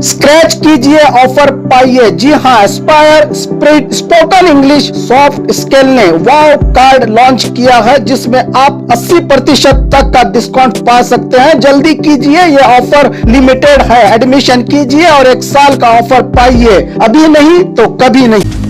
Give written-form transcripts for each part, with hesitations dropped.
Scratch कीजिए, offer पाइए। जी हां, Aspire spoken English soft skill ने वाव कार्ड लॉन्च किया है, जिसमें आप 80% तक का डिस्काउंट पा सकते हैं। जल्दी कीजिए, ये ऑफर लिमिटेड है। एडमिशन कीजिए और 1 साल का ऑफर पाइए। अभी नहीं तो कभी नहीं।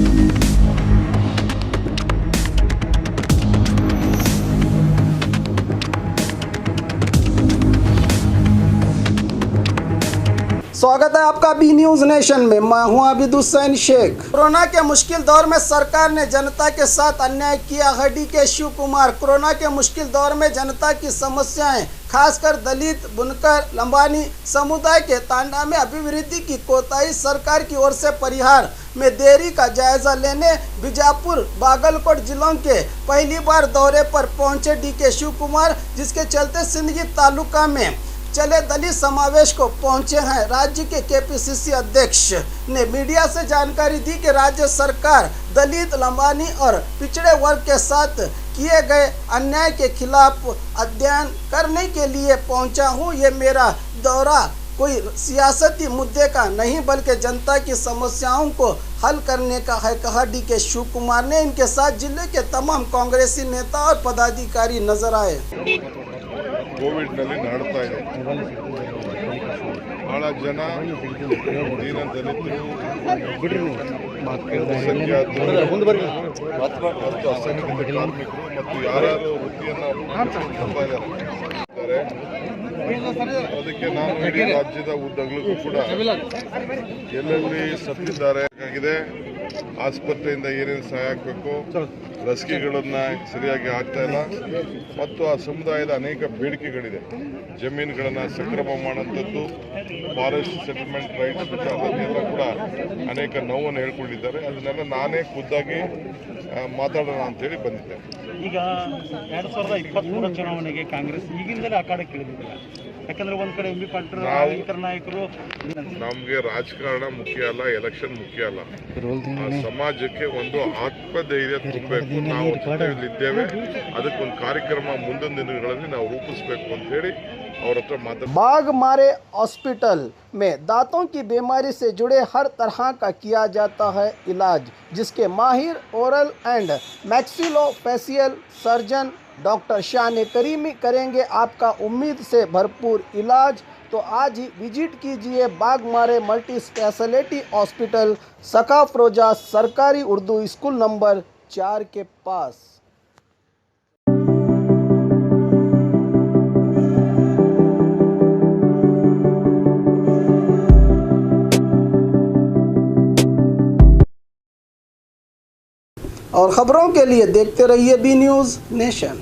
स्वागत है आपका बी न्यूज नेशन में। मैं हूं आबिद हुसैन शेख। कोरोना के मुश्किल दौर में सरकार ने जनता के साथ अन्याय किया है। डीके शिव कुमार। कोरोना के मुश्किल दौर में जनता की समस्याएं, खासकर दलित, बुनकर, लंबानी समुदाय के तांडा में अभिवृद्धि की कोताही, सरकार की ओर से परिहार में देरी का जायजा लेने बीजापुर, बागलकोट जिलों के पहली बार दौरे पर पहुंचे डीके शिव कुमार, जिसके चलते सिंदगी तालुका में चले दलित समावेश को पहुंचे हैं। राज्य के केपीसीसी अध्यक्ष ने मीडिया से जानकारी दी कि राज्य सरकार दलित, लंबानी और पिछड़े वर्ग के साथ किए गए अन्याय के खिलाफ अध्ययन करने के लिए पहुंचा हूं। ये मेरा दौरा कोई सियासती मुद्दे का नहीं बल्कि जनता की समस्याओं को हल करने का है, कहा डीके शिव कुमार ने। इनके साथ जिले के तमाम कांग्रेसी नेता और पदाधिकारी नजर आए। ಕೋವಿಡ್ನಲ್ಲಿ ನರಳ್ತಾ ಇದೆ. ಬಹಳ ಜನ ದೀನ ದಲಿತರು, ಮತ್ತು ಅಸಂಘಟಿತ ಕಾರ್ಮಿಕರು ಮತ್ತು ಯಾರ್ಯಾರು ವೃತ್ತಿಯನ್ನು ಮಾಡ್ತಾ ಇದ್ದಾರೆ, ಅದಕ್ಕೆ ನಾನು ಇಡೀ ರಾಜ್ಯದ ಉದ್ದಗಲಕ್ಕೂ ಕೂಡ ಎಲ್ಲೆಲ್ಲಿ ಸತ್ತಿದ್ದಾರೆ ಆಗಿದೆ, ಆಸ್ಪತ್ರೆಯಿಂದ ಏನೇನು ಸಹಾಯ ಆಗಬೇಕು, ಲಸಿಕೆಗಳನ್ನು ಸರಿಯಾಗಿ ಆಗ್ತಾ ಇಲ್ಲ, ಮತ್ತು ಆ ಸಮುದಾಯದ ಅನೇಕ ಬೇಡಿಕೆಗಳಿದೆ. ಜಮೀನುಗಳನ್ನು ಸಕ್ರಮ ಮಾಡುವಂಥದ್ದು, ಫಾರೆಸ್ಟ್ ಸೆಟಲ್ಮೆಂಟ್ ರೈಟ್ಸ್ ಅದನ್ನೆಲ್ಲ ಕೂಡ ಅನೇಕ ನೋವನ್ನು ಹೇಳ್ಕೊಂಡಿದ್ದಾರೆ. ಅದನ್ನೆಲ್ಲ ನಾನೇ ಖುದ್ದಾಗಿ ಮಾತಾಡೋಣ ಅಂತೇಳಿ ಬಂದಿದ್ದೆ. ಈಗ 2023 ಚುನಾವಣೆಗೆ ಕಾಂಗ್ರೆಸ್ ಈಗಿಂದಲೇ ಅಖಾಡಕ್ಕೆ ಇಳಿದಿಲ್ಲ. ಯಾಕಂದ್ರೆ ಒಂದ್ ಕಡೆ ಎಂಬಿ ಪಾಟೀಲ್ ಇತರ ನಾಯಕರು, ನಮಗೆ ರಾಜಕಾರಣ ಮುಖ್ಯ ಅಲ್ಲ, ಎಲೆಕ್ಷನ್ ಮುಖ್ಯ ಅಲ್ಲ. ಸಮಾಜಕ್ಕೆ ಒಂದು ಆತ್ಮಧೈರ್ಯ ತುಂಬಬೇಕು. ನಾವು ಇದ್ದೇವೆ, ಅದಕ್ಕೊಂದು ಕಾರ್ಯಕ್ರಮ ಮುಂದಿನ ದಿನಗಳಲ್ಲಿ ನಾವು ರೂಪಿಸಬೇಕು ಅಂತ ಹೇಳಿ और बाघमारे हॉस्पिटल में दांतों की बीमारी से जुड़े हर तरह का किया जाता है इलाज, जिसके माहिर oral and maxillofacial surgeon doctor शान करीमी करेंगे आपका उम्मीद से भरपूर इलाज। तो आज ही विजिट कीजिए बाघमारे मल्टी स्पेशलिटी हॉस्पिटल, सकाफरोजा सरकारी उर्दू स्कूल नंबर 4 के पास। और खबरों के लिए देखते रहिए बी न्यूज़ नेशन।